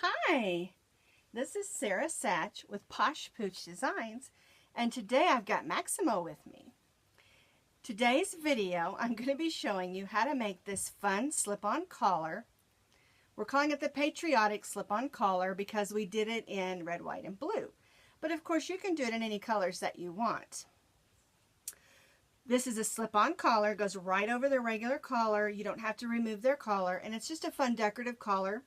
Hi, this is Sarah Satch with Posh Pooch Designs, and today I've got Maximo with me. Today's video, I'm going to be showing you how to make this fun slip-on collar. We're calling it the Patriotic Slip-on Collar because we did it in red, white, and blue. But of course you can do it in any colors that you want. This is a slip-on collar, goes right over the regular collar. You don't have to remove their collar, and it's just a fun decorative collar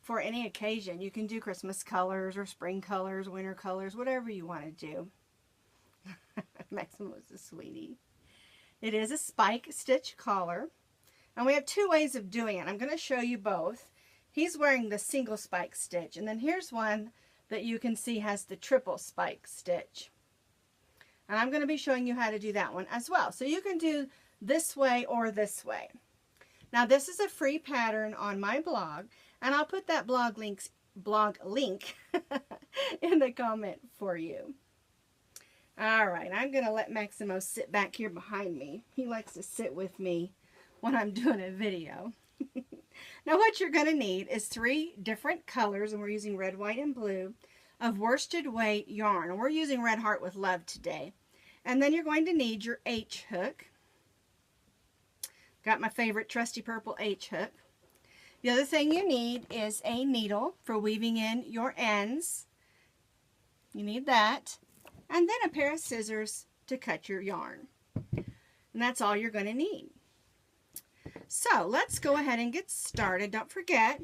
for any occasion. You can do Christmas colors or spring colors, winter colors, whatever you want to do. Maximo's a sweetie. It is a spike stitch collar, and we have two ways of doing it. I'm going to show you both. He's wearing the single spike stitch, and then here's one that you can see has the triple spike stitch. And I'm going to be showing you how to do that one as well. So you can do this way or this way. Now this is a free pattern on my blog, and I'll put that blog link in the comment for you. Alright, I'm going to let Maximo sit back here behind me. He likes to sit with me when I'm doing a video. Now what you're going to need is 3 different colors, and we're using red, white, and blue, of worsted weight yarn. And we're using Red Heart with Love today. And then you're going to need your H hook. Got my favorite trusty purple H hook. The other thing you need is a needle for weaving in your ends. You need that. And then a pair of scissors to cut your yarn. And that's all you're going to need. So let's go ahead and get started. Don't forget,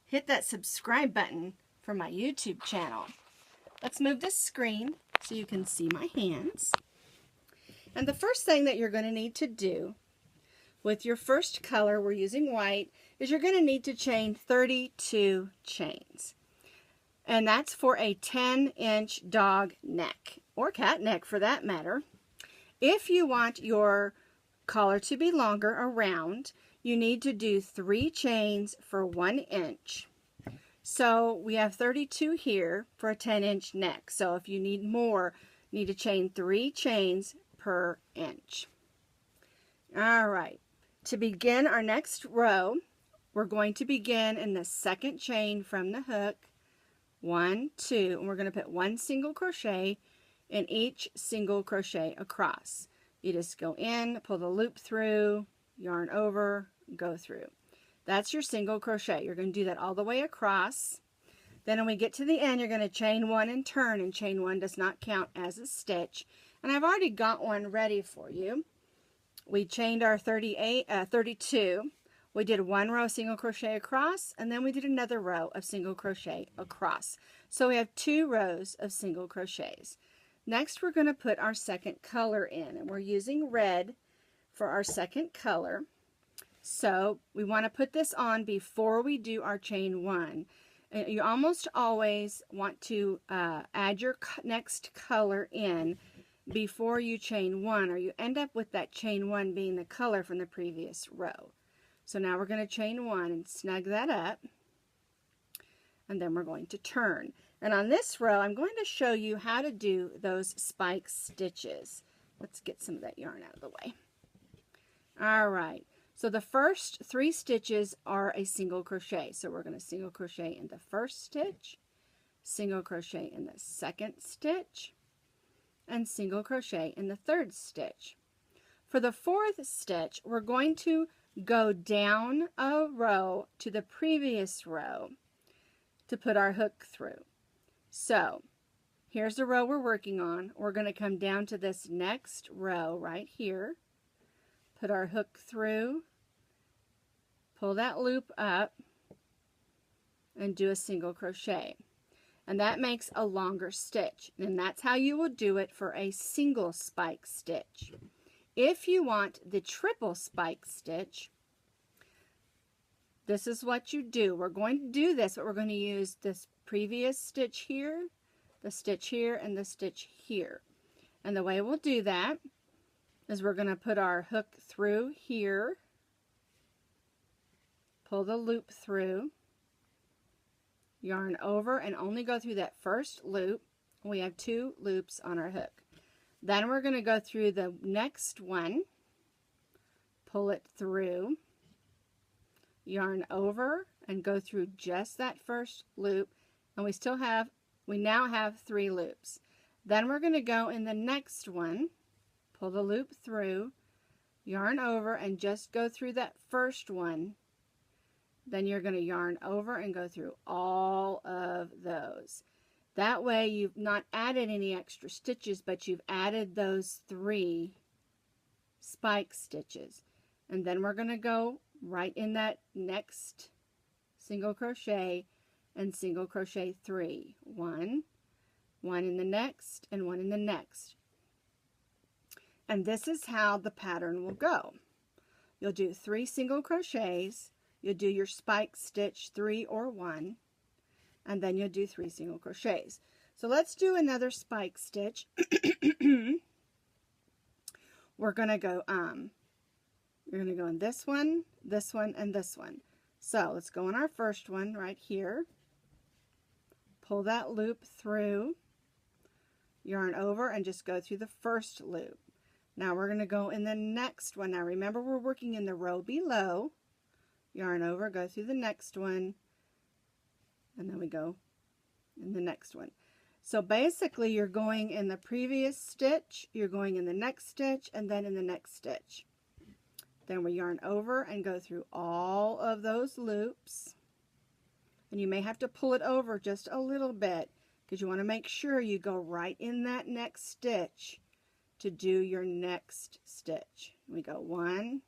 hit that subscribe button for my YouTube channel. Let's move this screen so you can see my hands. And the first thing that you're going to need to do with your first color, we're using white, is you're going to need to chain 32 chains. And that's for a 10-inch dog neck, or cat neck for that matter. If you want your collar to be longer around, you need to do 3 chains for 1 inch. So we have 32 here for a 10-inch neck. So if you need more, you need to chain 3 chains per inch. All right. To begin our next row, we're going to begin in the second chain from the hook. 1, 2, and we're going to put 1 single crochet in each single crochet across. You just go in, pull the loop through, yarn over, go through. That's your single crochet. You're going to do that all the way across. Then when we get to the end, you're going to chain 1 and turn, and chain 1 does not count as a stitch. And I've already got one ready for you. We chained our 32. We did 1 row single crochet across, and then we did another row of single crochet across. So we have 2 rows of single crochets. Next, we're going to put our second color in, and we're using red for our second color. So we want to put this on before we do our chain 1. You almost always want to add your next color in before you chain 1, or you end up with that chain 1 being the color from the previous row. So now we're going to chain 1 and snug that up, and then we're going to turn. And on this row, I'm going to show you how to do those spike stitches. Let's get some of that yarn out of the way. All right. So the first 3 stitches are a single crochet. So we're going to single crochet in the first stitch, single crochet in the second stitch, and single crochet in the third stitch. For the 4th stitch, we're going to go down a row to the previous row to put our hook through. So here's the row we're working on. We're going to come down to this next row right here, put our hook through, pull that loop up, and do a single crochet. And that makes a longer stitch. And that's how you will do it for a single spike stitch. If you want the triple spike stitch, this is what you do. We're going to do this, but we're going to use this previous stitch here, the stitch here, and the stitch here. And the way we'll do that is we're going to put our hook through here, pull the loop through, yarn over, and only go through that first loop. We have 2 loops on our hook. Then we're going to go through the next one, pull it through, yarn over, and go through just that first loop, and we now have 3 loops. Then we're going to go in the next one, pull the loop through, yarn over, and just go through that first one. Then you're going to yarn over and go through all of those. That way you've not added any extra stitches, but you've added those 3 spike stitches. And then we're going to go right in that next single crochet and single crochet 3. 1 in the next, and 1 in the next. And this is how the pattern will go. You'll do 3 single crochets, you'll do your spike stitch 3 or 1, and then you'll do 3 single crochets. So let's do another spike stitch. We're going to go you're going to go in this one, and this one. So let's go in our first one right here. Pull that loop through, yarn over, and just go through the first loop. Now we're going to go in the next one. Now remember, we're working in the row below. Yarn over, go through the next one, and then we go in the next one. So basically you're going in the previous stitch, you're going in the next stitch, and then in the next stitch. Then we yarn over and go through all of those loops. And you may have to pull it over just a little bit because you want to make sure you go right in that next stitch to do your next stitch. We go 1,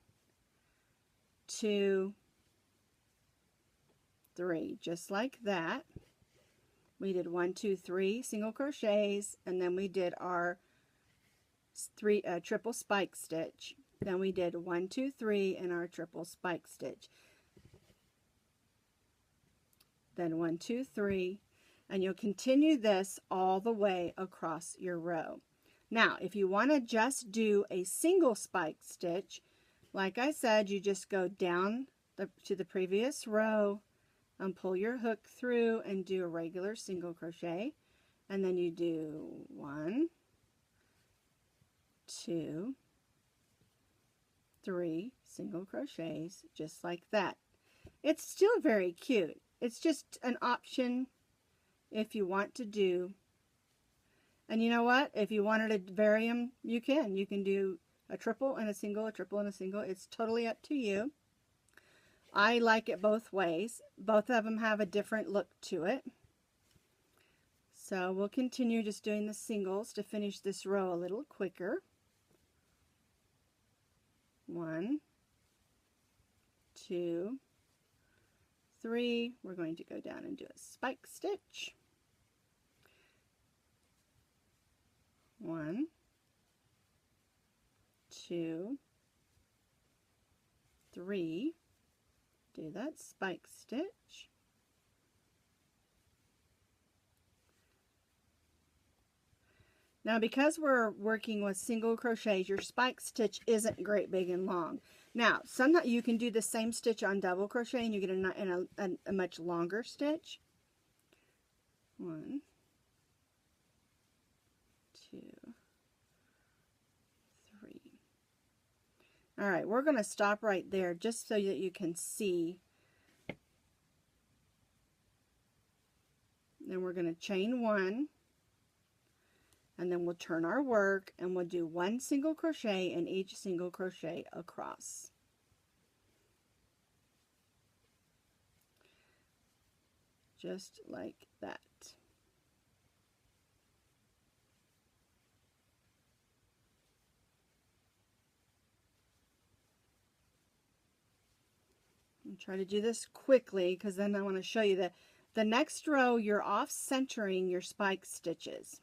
2, 3, just like that. We did 1, 2, 3 single crochets, and then we did our 3 triple spike stitch. Then we did 1, 2, 3 in our triple spike stitch. Then 1, 2, 3, and you'll continue this all the way across your row. Now, if you want to just do a single spike stitch, like I said, you just go down to the previous row and pull your hook through and do a regular single crochet, and then you do 1, 2, 3 single crochets, just like that. It's still very cute. It's just an option if you want to do. And you know what? If you wanted to vary them, you can. You can do a triple and a single, a triple and a single. It's totally up to you. I like it both ways. Both of them have a different look to it. So we'll continue just doing the singles to finish this row a little quicker. 1, 2, 3. We're going to go down and do a spike stitch. 1, 2, 3. Do that spike stitch. Now, because we're working with single crochets, your spike stitch isn't great big and long. Now, sometimes you can do the same stitch on double crochet and you get a much longer stitch. 1, 2, 3. All right, we're going to stop right there just so that you can see. Then we're going to chain 1. And then we'll turn our work and we'll do 1 single crochet in each single crochet across. Just like that. I'll try to do this quickly because then I want to show you that the next row you're off centering your spike stitches.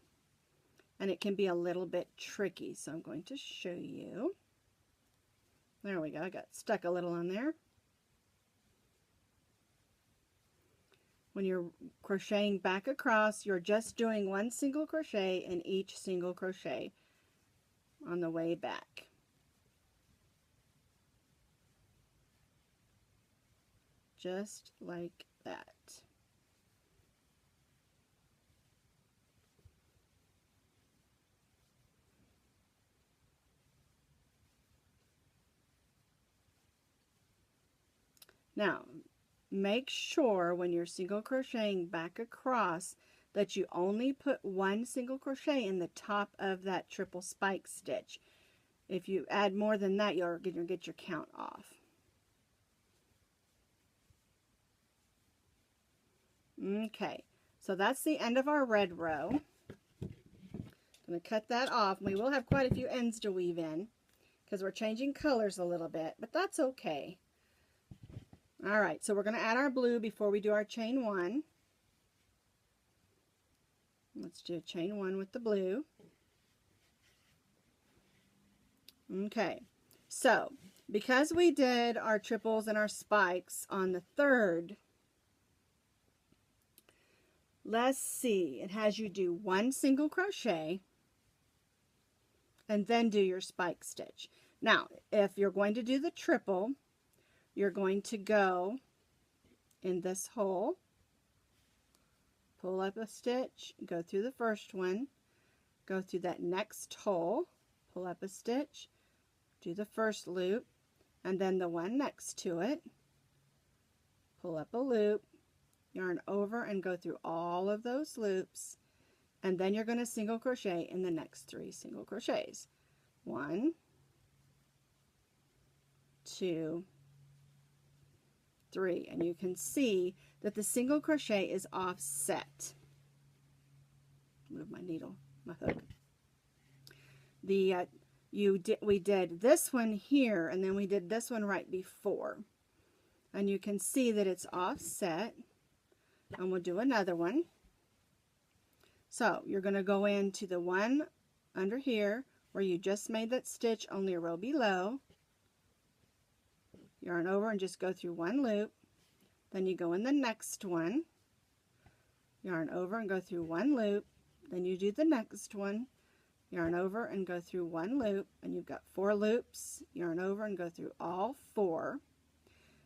And it can be a little bit tricky, so I'm going to show you. There we go, I got stuck a little on there. When you're crocheting back across, you're just doing 1 single crochet in each single crochet on the way back. Just like that. Now, make sure when you're single crocheting back across that you only put one single crochet in the top of that triple spike stitch. If you add more than that, you're going to get your count off. Okay, so that's the end of our red row. I'm going to cut that off. We will have quite a few ends to weave in because we're changing colors a little bit, but that's okay. All right, so we're going to add our blue before we do our chain one. Let's do a chain one with the blue. Okay, so because we did our triples and our spikes on the third, let's see, it has you do one single crochet and then do your spike stitch. Now, if you're going to do the triple, you're going to go in this hole, pull up a stitch, go through the first one, go through that next hole, pull up a stitch, do the first loop, and then the one next to it, pull up a loop, yarn over and go through all of those loops, and then you're going to single crochet in the next 3 single crochets. 1, 2, 3, and you can see that the single crochet is offset. Move my needle, my hook. We did this one here, and then we did this one right before, and you can see that it's offset. And we'll do another one. So you're going to go into the one under here where you just made that stitch, only a row below. Yarn over and just go through one loop. Then you go in the next one, yarn over and go through one loop. Then you do the next one, yarn over and go through one loop, and you've got 4 loops. Yarn over and go through all 4.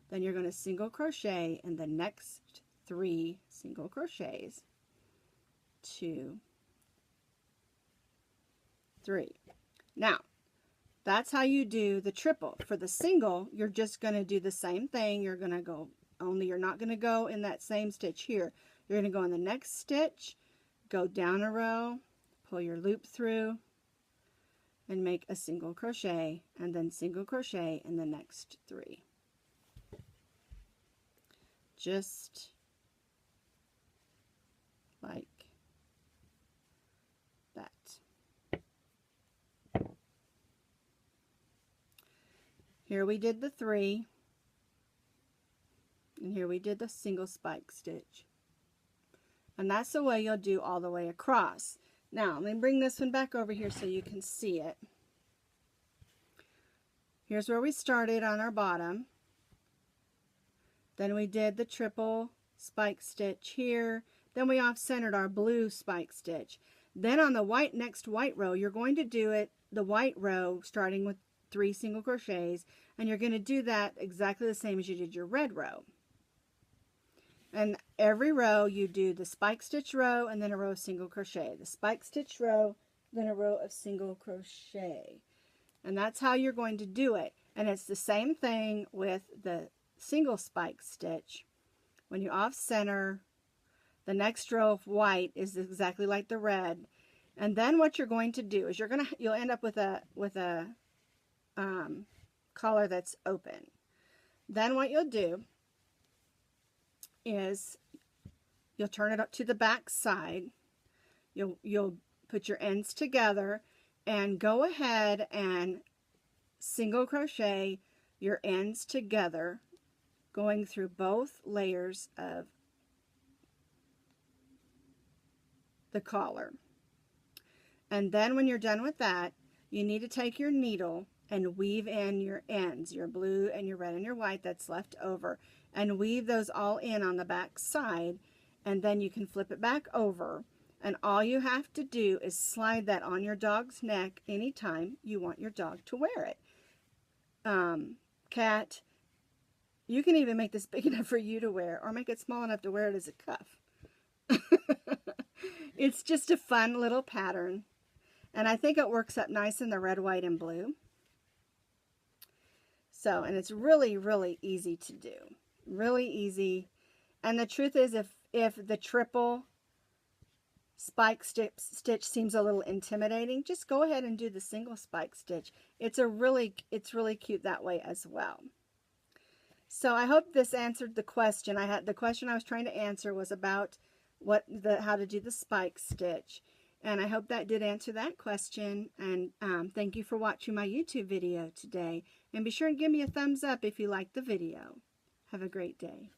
Then you're going to single crochet in the next 3 single crochets. 2, 3. Now, that's how you do the triple. For the single, you're just going to do the same thing. You're going to go, only you're not going to go in that same stitch here. You're going to go in the next stitch, go down a row, pull your loop through, and make a single crochet, and then single crochet in the next 3. Just like that. Here we did the 3, and here we did the single spike stitch. And that's the way you'll do all the way across. Now, let me bring this one back over here so you can see it. Here's where we started on our bottom. Then we did the triple spike stitch here. Then we off-centered our blue spike stitch. Then on the next white row, you're going to do it, the white row, starting with 3 single crochets, and you're going to do that exactly the same as you did your red row. And every row you do the spike stitch row and then a row of single crochet. The spike stitch row, then a row of single crochet. And that's how you're going to do it. And it's the same thing with the single spike stitch. When you off center, the next row of white is exactly like the red. And then what you're going to do is you'll end up with a collar that's open. Then what you'll do is you'll turn it up to the back side. You'll put your ends together and go ahead and single crochet your ends together, going through both layers of the collar. And then when you're done with that, you need to take your needle and weave in your ends, your blue and your red and your white that's left over, and weave those all in on the back side, and then you can flip it back over, and all you have to do is slide that on your dog's neck anytime you want your dog to wear it. Cat, you can even make this big enough for you to wear, or make it small enough to wear it as a cuff. It's just a fun little pattern, and I think it works up nice in the red, white, and blue. So, and it's really, really easy to do. Really easy. And the truth is, if the triple spike stitch seems a little intimidating, just go ahead and do the single spike stitch. It's really cute that way as well. So I hope this answered the question. The question I was trying to answer was about how to do the spike stitch. And I hope that did answer that question. And thank you for watching my YouTube video today. And be sure and give me a thumbs up if you liked the video. Have a great day.